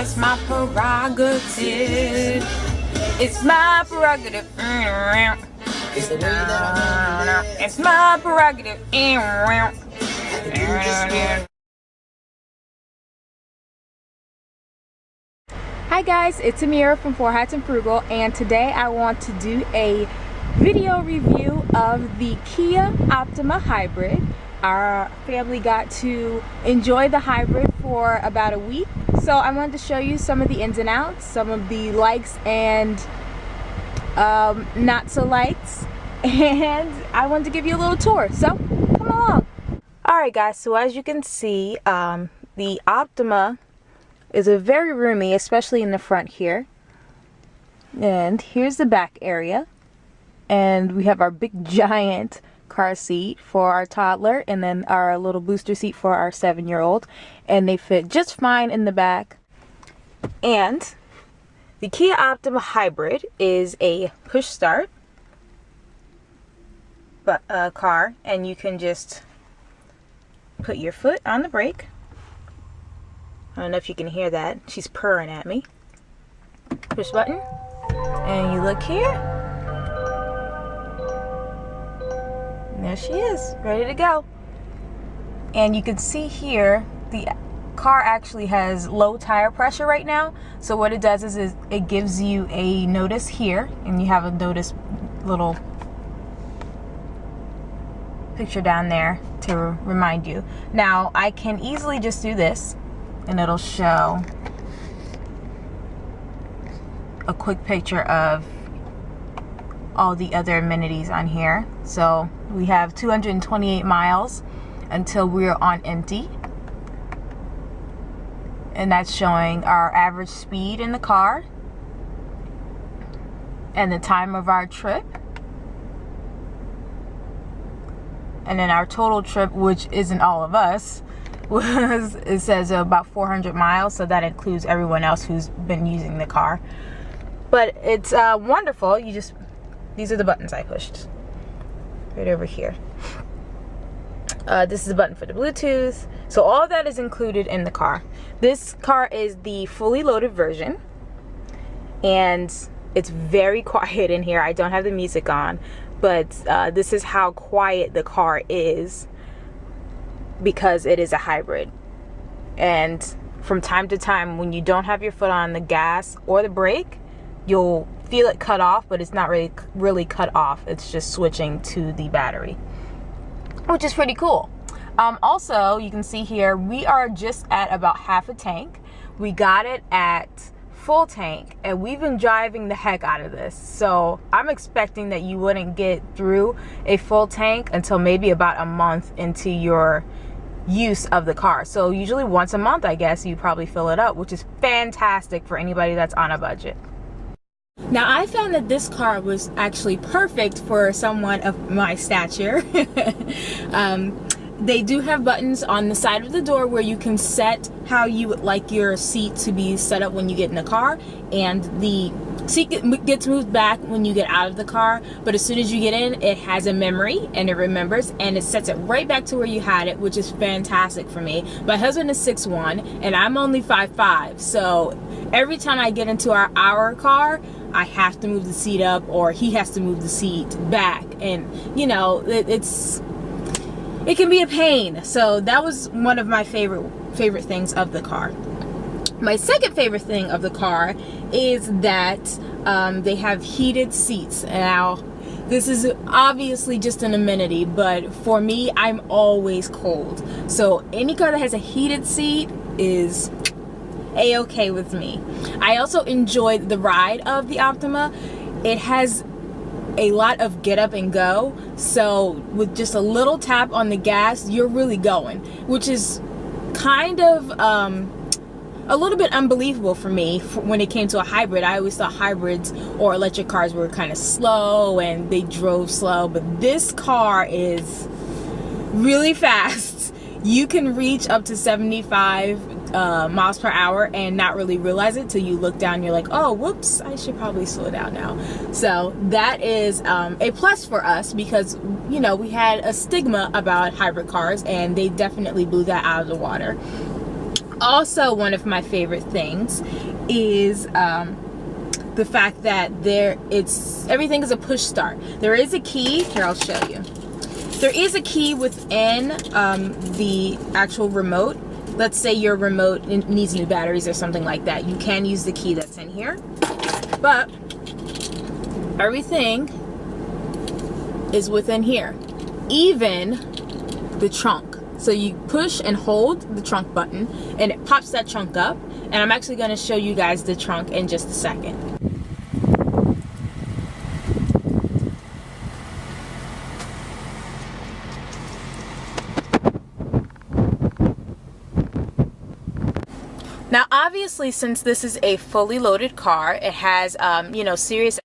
that's my prerogative. It's my prerogative. It's my prerogative. Hi guys, it's I-Miev from Four Hats and Frugal, and today I want to do a video review of the Kia Optima hybrid. Our family got to enjoy the hybrid for about a week, so I wanted to show you some of the ins and outs, some of the likes and not so likes, and I wanted to give you a little tour, so come along. Alright guys, so as you can see, the Optima is a very roomy, especially in the front here. And here's the back area. And we have our big giant car seat for our toddler, and then our little booster seat for our 7-year-old. And they fit just fine in the back. And the Kia Optima hybrid is a push start car, and you can just put your foot on the brake. I don't know if you can hear that. She's purring at me. Push button. And you look here. And there she is, ready to go. And you can see here, the car actually has low tire pressure right now. So what it does is it gives you a notice here. And you have a notice little picture down there to remind you. Now, I can easily just do this, and it'll show a quick picture of all the other amenities on here. So we have 228 miles until we're on empty, and that's showing our average speed in the car and the time of our trip, and then our total trip, which isn't all of us, was, it says about 400 miles, so that includes everyone else who's been using the car. But it's wonderful. You just, these are the buttons I pushed right over here. This is the button for the Bluetooth. So all that is included in the car. This car is the fully loaded version, and it's very quiet in here. I don't have the music on, but this is how quiet the car is, because it is a hybrid. And from time to time, when you don't have your foot on the gas or the brake, you'll feel it cut off, but it's not really cut off. It's just switching to the battery, which is pretty cool. Also, you can see here, we are just at about half a tank. We got it at full tank, and we've been driving the heck out of this. So I'm expecting that you wouldn't get through a full tank until maybe about a month into your use of the car. So usually once a month, I guess, you probably fill it up, which is fantastic for anybody that's on a budget. Now, I found that this car was actually perfect for someone of my stature. They do have buttons on the side of the door where you can set how you would like your seat to be set up when you get in the car, and the seat gets moved back when you get out of the car, but as soon as you get in, it has a memory and it remembers, and it sets it right back to where you had it, which is fantastic for me. My husband is 6'1" and I'm only 5'5", so every time I get into our car, I have to move the seat up, or he has to move the seat back, and you know, it can be a pain. So that was one of my favorite things of the car. My second favorite thing of the car is that they have heated seats. Now, this is obviously just an amenity, but for me, I'm always cold. So any car that has a heated seat is a-okay with me. I also enjoyed the ride of the Optima. It has a lot of get up and go, so with just a little tap on the gas, you're really going, which is kind of a little bit unbelievable for me when it came to a hybrid. I always thought hybrids or electric cars were kind of slow and they drove slow, but this car is really fast. You can reach up to 75 miles per hour and not really realize it till you look down and you're like, oh, whoops, I should probably slow down now. So that is a plus for us, because, you know, we had a stigma about hybrid cars and they definitely blew that out of the water. Also, one of my favorite things is the fact that everything is a push start. There is a key. Here, I'll show you. There is a key within the actual remote. Let's say your remote needs new batteries or something like that. You can use the key that's in here. But everything is within here. Even the trunk. So you push and hold the trunk button and it pops that trunk up. And I'm actually going to show you guys the trunk in just a second. Now obviously, since this is a fully loaded car, it has you know, serious.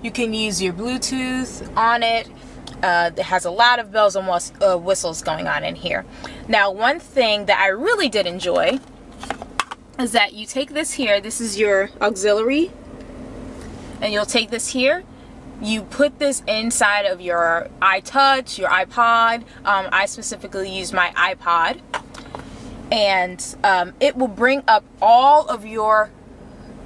You can use your Bluetooth on it. It has a lot of bells and whistles going on in here. Now, one thing that I really did enjoy is that you take this here. This is your auxiliary, and you'll take this here. You put this inside of your iTouch, your iPod. I specifically use my iPod, and it will bring up all of your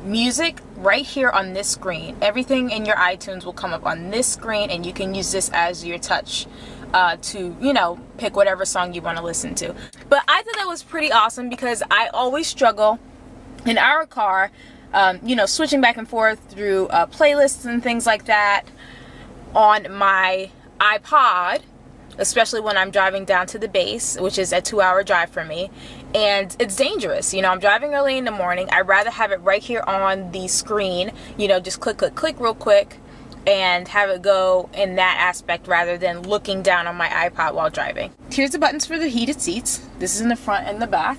music right here on this screen. Everything in your iTunes will come up on this screen, and you can use this as your touch to, you know, pick whatever song you want to listen to. But I thought that was pretty awesome because I always struggle in our car, you know, switching back and forth through playlists and things like that on my iPod, especially when I'm driving down to the base, which is a 2-hour drive for me. And it's dangerous. You know, I'm driving early in the morning. I'd rather have it right here on the screen, you know, just click, click, click real quick and have it go in that aspect rather than looking down on my iPod while driving. Here's the buttons for the heated seats. This is in the front and the back.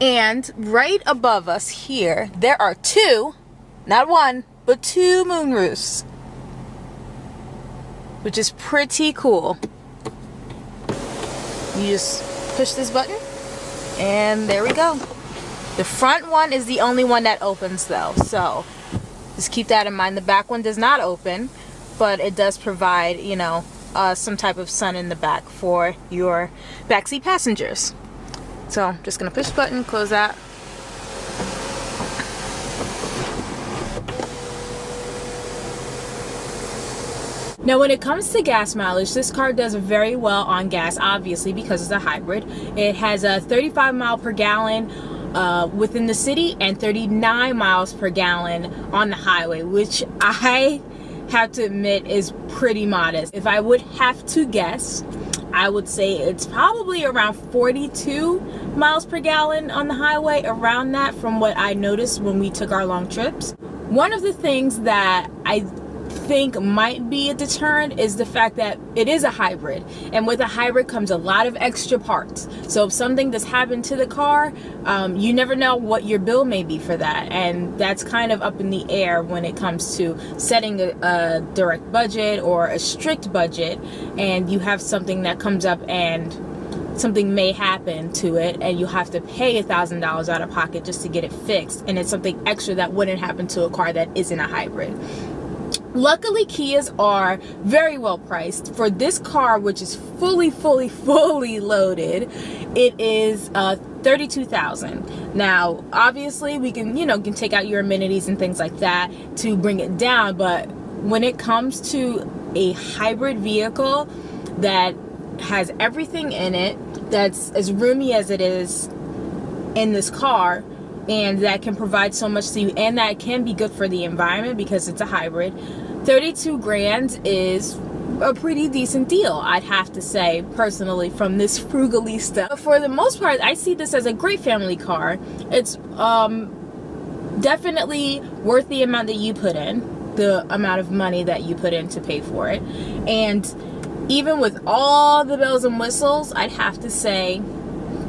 And right above us here, there are two, not one, but two moonroofs, which is pretty cool. You just push this button and there we go. The front one is the only one that opens though, so just keep that in mind. The back one does not open, but it does provide, you know, some type of sun in the back for your backseat passengers. So I'm just gonna push the button, close that. Now when it comes to gas mileage, this car does very well on gas, obviously, because it's a hybrid. It has a 35 mile per gallon within the city and 39 miles per gallon on the highway, which I have to admit is pretty modest. If I would have to guess, I would say it's probably around 42 miles per gallon on the highway, around that, from what I noticed when we took our long trips. One of the things that I think might be a deterrent is the fact that it is a hybrid, and with a hybrid comes a lot of extra parts. So if something does happen to the car, you never know what your bill may be for that, and that's kind of up in the air when it comes to setting a direct budget or a strict budget, and you have something that comes up and something may happen to it and you have to pay $1,000 out of pocket just to get it fixed, and it's something extra that wouldn't happen to a car that isn't a hybrid. Luckily, Kias are very well priced. For this car, which is fully loaded, it is $32,000. Now, obviously, we can, you know, can take out your amenities and things like that to bring it down, but when it comes to a hybrid vehicle that has everything in it, that's as roomy as it is in this car, and that can provide so much to you, and that can be good for the environment because it's a hybrid, 32 grand is a pretty decent deal, I'd have to say, personally, from this frugalista. But for the most part, I see this as a great family car. It's definitely worth the amount that you put in, the amount of money that you put in to pay for it. And even with all the bells and whistles, I'd have to say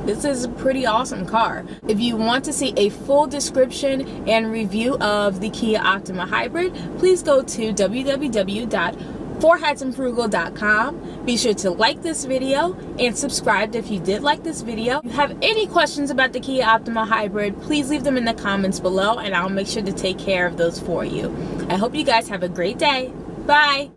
this is a pretty awesome car. If you want to see a full description and review of the Kia Optima Hybrid, please go to www.forhatsandfrugal.com. Be sure to like this video and subscribe if you did like this video. If you have any questions about the Kia Optima Hybrid, please leave them in the comments below and I'll make sure to take care of those for you. I hope you guys have a great day. Bye!